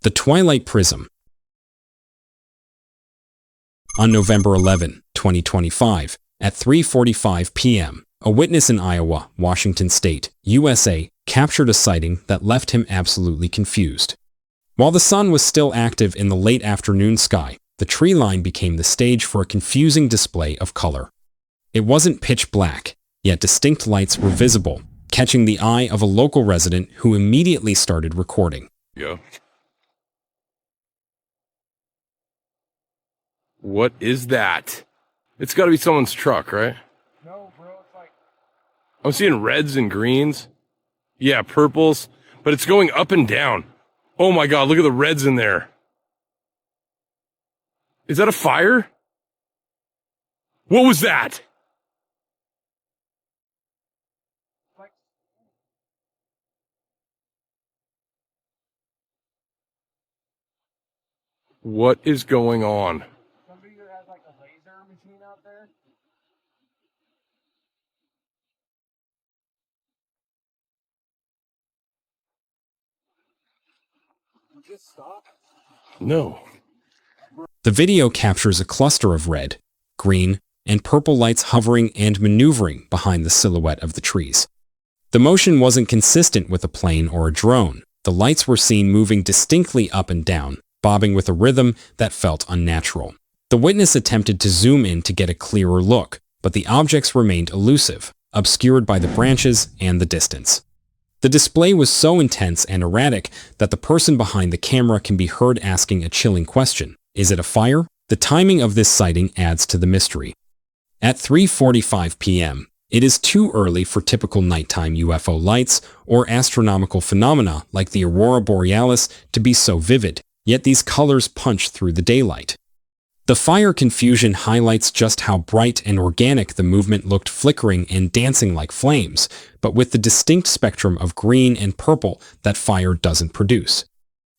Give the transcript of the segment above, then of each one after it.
The Twilight Prism. On November 11, 2025, at 3:45 p.m., a witness in Iowa, Washington State, USA, captured a sighting that left him absolutely confused. While the sun was still active in the late afternoon sky, the tree line became the stage for a confusing display of color. It wasn't pitch black, yet distinct lights were visible, catching the eye of a local resident who immediately started recording. Yeah. What is that? It's got to be someone's truck, right? No, bro, it's like... I'm seeing reds and greens. Yeah, purples. But it's going up and down. Oh my God, look at the reds in there. Is that a fire? What was that? Like... What is going on? Somebody either has like a laser machine out there. You just stop? No. The video captures a cluster of red, green, and purple lights hovering and maneuvering behind the silhouette of the trees. The motion wasn't consistent with a plane or a drone. The lights were seen moving distinctly up and down, bobbing with a rhythm that felt unnatural. The witness attempted to zoom in to get a clearer look, but the objects remained elusive, obscured by the branches and the distance. The display was so intense and erratic that the person behind the camera can be heard asking a chilling question. Is it a fire? The timing of this sighting adds to the mystery. At 3:45 p.m., it is too early for typical nighttime UFO lights or astronomical phenomena like the aurora borealis to be so vivid, yet these colors punch through the daylight. The fire confusion highlights just how bright and organic the movement looked, flickering and dancing like flames, but with the distinct spectrum of green and purple that fire doesn't produce.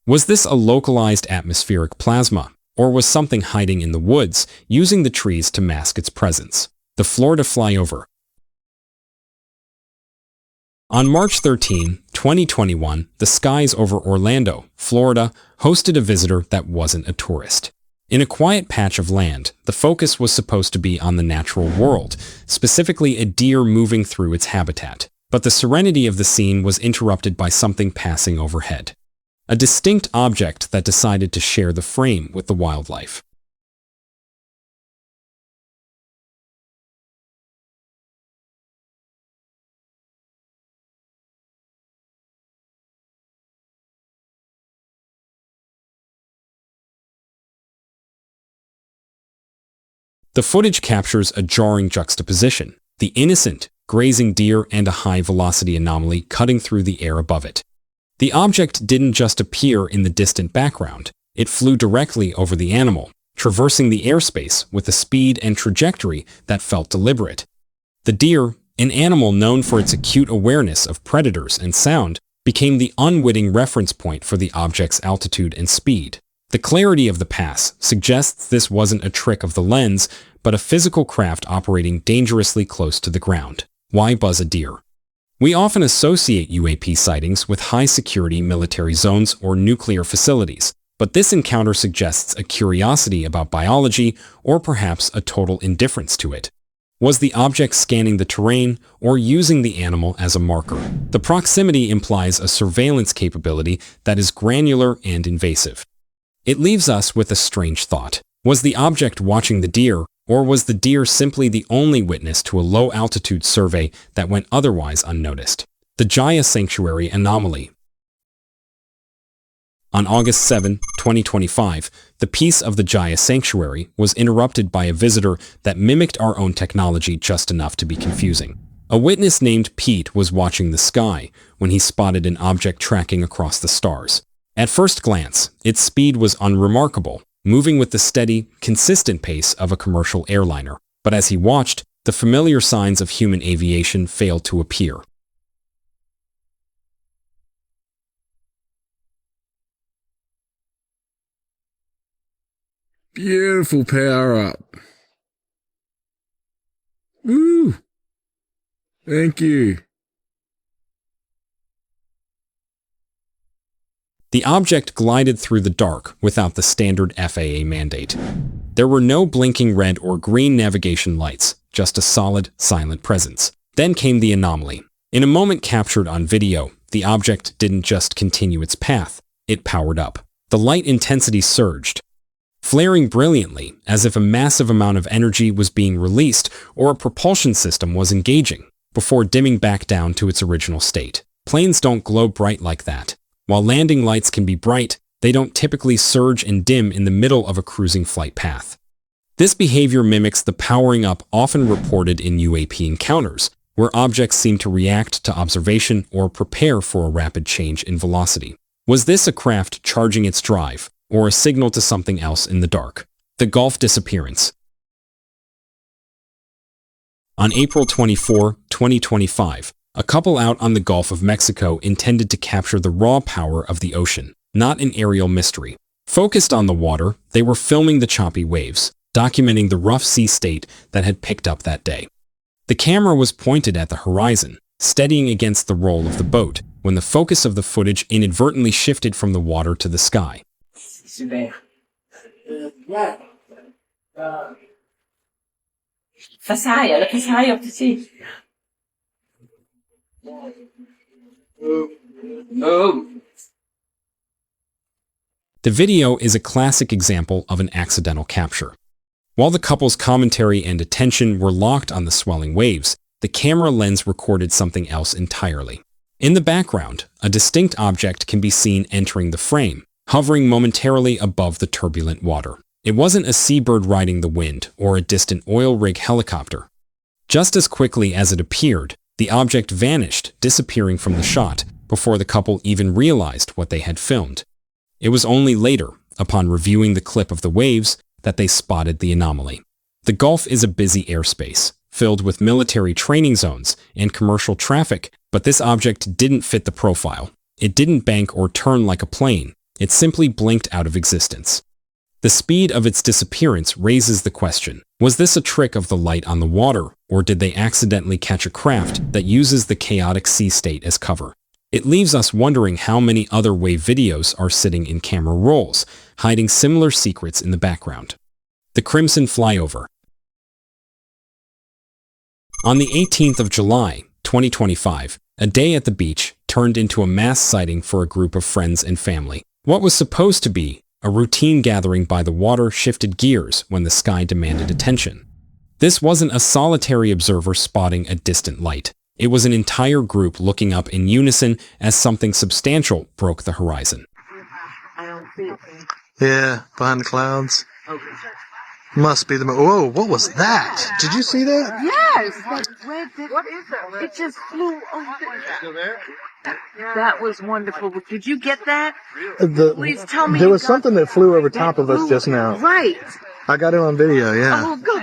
Was this a localized atmospheric plasma, or was something hiding in the woods, using the trees to mask its presence? The Florida flyover. On March 13, 2021, the skies over Orlando, Florida, hosted a visitor that wasn't a tourist. In a quiet patch of land, the focus was supposed to be on the natural world, specifically a deer moving through its habitat. But the serenity of the scene was interrupted by something passing overhead. A distinct object that decided to share the frame with the wildlife. The footage captures a jarring juxtaposition: the innocent, grazing deer and a high-velocity anomaly cutting through the air above it. The object didn't just appear in the distant background, it flew directly over the animal, traversing the airspace with a speed and trajectory that felt deliberate. The deer, an animal known for its acute awareness of predators and sound, became the unwitting reference point for the object's altitude and speed. The clarity of the pass suggests this wasn't a trick of the lens, but a physical craft operating dangerously close to the ground. Why buzz a deer? We often associate UAP sightings with high-security military zones or nuclear facilities, but this encounter suggests a curiosity about biology or perhaps a total indifference to it. Was the object scanning the terrain or using the animal as a marker? The proximity implies a surveillance capability that is granular and invasive. It leaves us with a strange thought. Was the object watching the deer, or was the deer simply the only witness to a low-altitude survey that went otherwise unnoticed? The Jaya Sanctuary Anomaly. On August 7, 2025, the peace of the Jaya Sanctuary was interrupted by a visitor that mimicked our own technology just enough to be confusing. A witness named Pete was watching the sky when he spotted an object tracking across the stars. At first glance, its speed was unremarkable, moving with the steady, consistent pace of a commercial airliner. But as he watched, the familiar signs of human aviation failed to appear. Beautiful power up. Woo! Thank you. The object glided through the dark without the standard FAA mandate. There were no blinking red or green navigation lights, just a solid, silent presence. Then came the anomaly. In a moment captured on video, the object didn't just continue its path, it powered up. The light intensity surged, flaring brilliantly as if a massive amount of energy was being released or a propulsion system was engaging, before dimming back down to its original state. Planes don't glow bright like that. While landing lights can be bright, they don't typically surge and dim in the middle of a cruising flight path. This behavior mimics the powering up often reported in UAP encounters, where objects seem to react to observation or prepare for a rapid change in velocity. Was this a craft charging its drive, or a signal to something else in the dark? The Gulf disappearance. On April 24, 2025, a couple out on the Gulf of Mexico intended to capture the raw power of the ocean, not an aerial mystery. Focused on the water, they were filming the choppy waves, documenting the rough sea state that had picked up that day. The camera was pointed at the horizon, steadying against the roll of the boat, when the focus of the footage inadvertently shifted from the water to the sky. The video is a classic example of an accidental capture. While the couple's commentary and attention were locked on the swelling waves, the camera lens recorded something else entirely. In the background, a distinct object can be seen entering the frame, hovering momentarily above the turbulent water. It wasn't a seabird riding the wind or a distant oil rig helicopter. Just as quickly as it appeared, the object vanished, disappearing from the shot, before the couple even realized what they had filmed. It was only later, upon reviewing the clip of the waves, that they spotted the anomaly. The Gulf is a busy airspace, filled with military training zones and commercial traffic, but this object didn't fit the profile. It didn't bank or turn like a plane. It simply blinked out of existence. The speed of its disappearance raises the question, was this a trick of the light on the water, or did they accidentally catch a craft that uses the chaotic sea state as cover? It leaves us wondering how many other wave videos are sitting in camera rolls, hiding similar secrets in the background. The Crimson Flyover. On the 18th of July, 2025, a day at the beach turned into a mass sighting for a group of friends and family. What was supposed to be a routine gathering by the water shifted gears when the sky demanded attention. This wasn't a solitary observer spotting a distant light. It was an entire group looking up in unison as something substantial broke the horizon. Yeah, behind the clouds. Must be the moon. Whoa, what was that? Did you see that? Yes! That red, what is that? It just flew over. Still there? That was wonderful. Did you get that? Please tell me. There was something that flew over top of us just now. Right. I got it on video, yeah. Oh, good.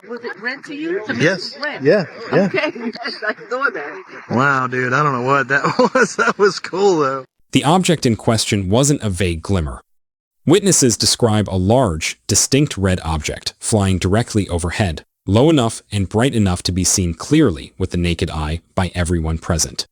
Was it red to you? To me, Yes. it was red. Yeah. Okay. Yes, I saw that. Wow, dude, I don't know what that was. That was cool, though. The object in question wasn't a vague glimmer. Witnesses describe a large, distinct red object flying directly overhead, low enough and bright enough to be seen clearly with the naked eye by everyone present.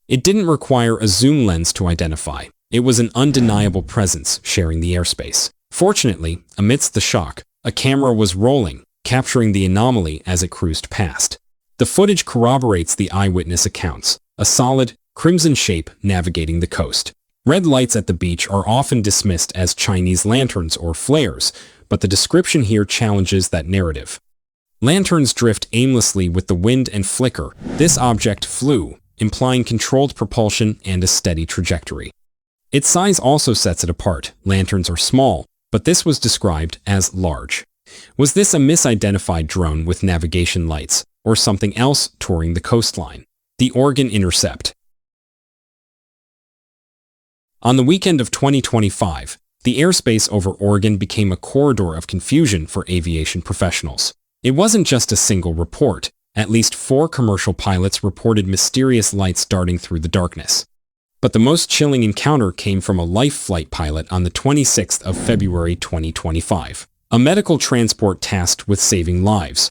It didn't require a zoom lens to identify. It was an undeniable presence sharing the airspace. Fortunately, amidst the shock, a camera was rolling, capturing the anomaly as it cruised past. The footage corroborates the eyewitness accounts, a solid, crimson shape navigating the coast. Red lights at the beach are often dismissed as Chinese lanterns or flares, but the description here challenges that narrative. Lanterns drift aimlessly with the wind and flicker. This object flew, implying controlled propulsion and a steady trajectory. Its size also sets it apart. Lanterns are small, but this was described as large. Was this a misidentified drone with navigation lights, or something else touring the coastline? The Oregon Intercept. On the weekend of 2025, the airspace over Oregon became a corridor of confusion for aviation professionals. It wasn't just a single report. At least 4 commercial pilots reported mysterious lights darting through the darkness. But the most chilling encounter came from a life flight pilot on the 26th of February 2025, a medical transport tasked with saving lives,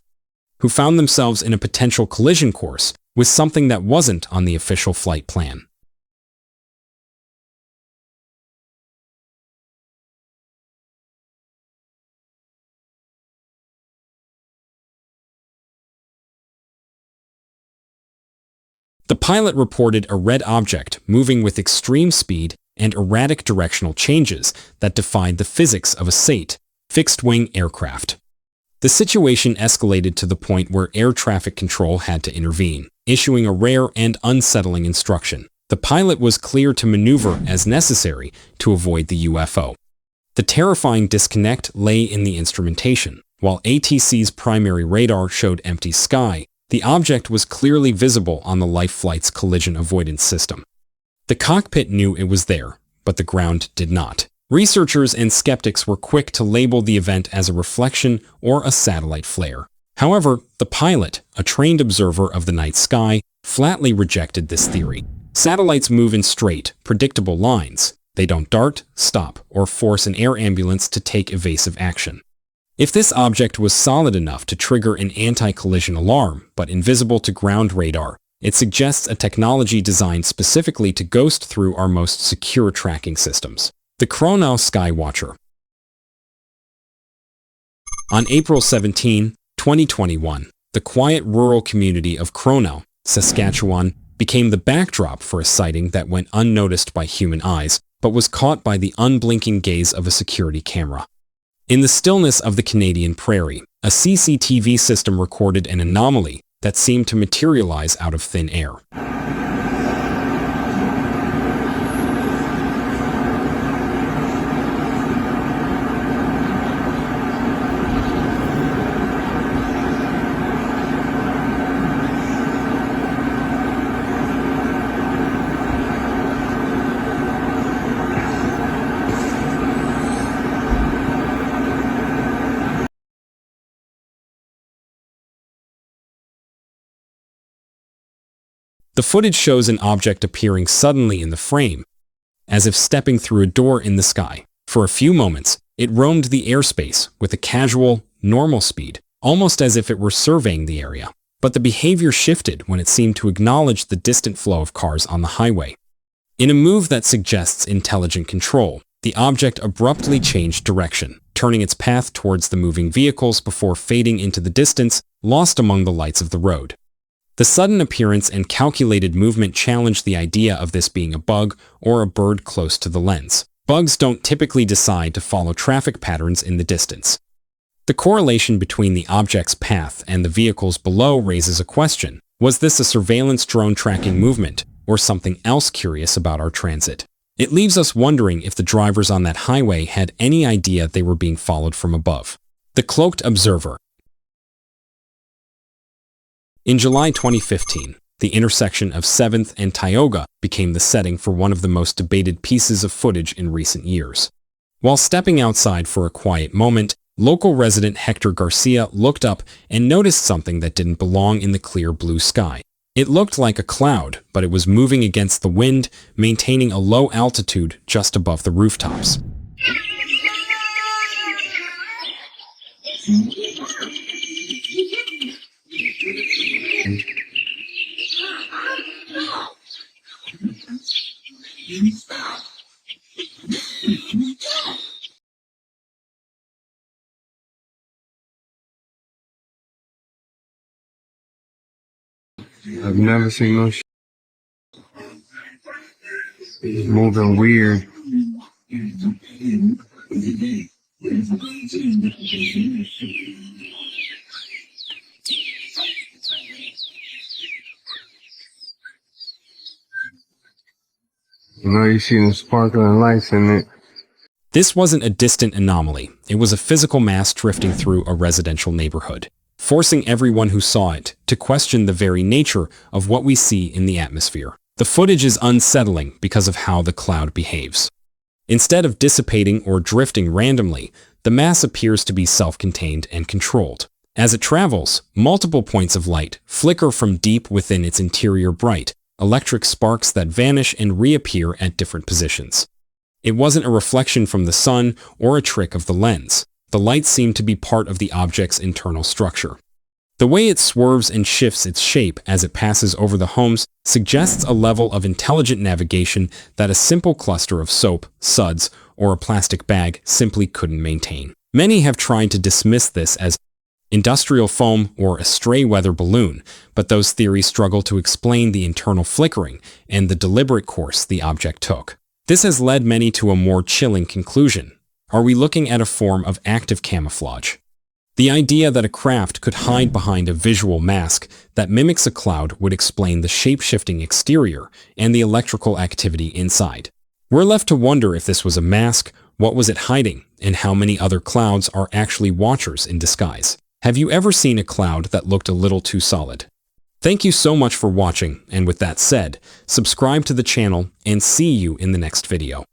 who found themselves in a potential collision course with something that wasn't on the official flight plan. pilot reported a red object moving with extreme speed and erratic directional changes that defied the physics of a SAT, fixed-wing aircraft. The situation escalated to the point where air traffic control had to intervene, issuing a rare and unsettling instruction. The pilot was cleared to maneuver as necessary to avoid the UFO. The terrifying disconnect lay in the instrumentation. While ATC's primary radar showed empty sky, the object was clearly visible on the life flight's collision avoidance system. The cockpit knew it was there, but the ground did not. Researchers and skeptics were quick to label the event as a reflection or a satellite flare. However, the pilot, a trained observer of the night sky, flatly rejected this theory. Satellites move in straight, predictable lines. They don't dart, stop, or force an air ambulance to take evasive action. If this object was solid enough to trigger an anti-collision alarm, but invisible to ground radar, it suggests a technology designed specifically to ghost through our most secure tracking systems. The Chronau Skywatcher. On April 17, 2021, the quiet rural community of Chronau, Saskatchewan, became the backdrop for a sighting that went unnoticed by human eyes, but was caught by the unblinking gaze of a security camera. In the stillness of the Canadian prairie, a CCTV system recorded an anomaly that seemed to materialize out of thin air. The footage shows an object appearing suddenly in the frame, as if stepping through a door in the sky. For a few moments, it roamed the airspace with a casual, normal speed, almost as if it were surveying the area. But the behavior shifted when it seemed to acknowledge the distant flow of cars on the highway. In a move that suggests intelligent control, the object abruptly changed direction, turning its path towards the moving vehicles before fading into the distance, lost among the lights of the road. The sudden appearance and calculated movement challenged the idea of this being a bug or a bird close to the lens. Bugs don't typically decide to follow traffic patterns in the distance. The correlation between the object's path and the vehicles below raises a question. Was this a surveillance drone tracking movement, or something else curious about our transit? It leaves us wondering if the drivers on that highway had any idea they were being followed from above. The Cloaked Observer. In July 2015, the intersection of 7th and Tioga became the setting for one of the most debated pieces of footage in recent years. While stepping outside for a quiet moment, local resident Hector Garcia looked up and noticed something that didn't belong in the clear blue sky. It looked like a cloud, but it was moving against the wind, maintaining a low altitude just above the rooftops. I've never seen no shit moving weird. You know, you see them sparkling lights in it. This wasn't a distant anomaly. It was a physical mass drifting through a residential neighborhood, forcing everyone who saw it to question the very nature of what we see in the atmosphere. The footage is unsettling because of how the cloud behaves. Instead of dissipating or drifting randomly, the mass appears to be self-contained and controlled. As it travels, multiple points of light flicker from deep within its interior bright, electric sparks that vanish and reappear at different positions. It wasn't a reflection from the sun or a trick of the lens. The light seemed to be part of the object's internal structure. The way it swerves and shifts its shape as it passes over the homes suggests a level of intelligent navigation that a simple cluster of soap, suds, or a plastic bag simply couldn't maintain. Many have tried to dismiss this as industrial foam, or a stray weather balloon, but those theories struggle to explain the internal flickering and the deliberate course the object took. This has led many to a more chilling conclusion. Are we looking at a form of active camouflage? The idea that a craft could hide behind a visual mask that mimics a cloud would explain the shape-shifting exterior and the electrical activity inside. We're left to wonder if this was a mask, what was it hiding, and how many other clouds are actually watchers in disguise. Have you ever seen a cloud that looked a little too solid? Thank you so much for watching, and with that said, subscribe to the channel and see you in the next video.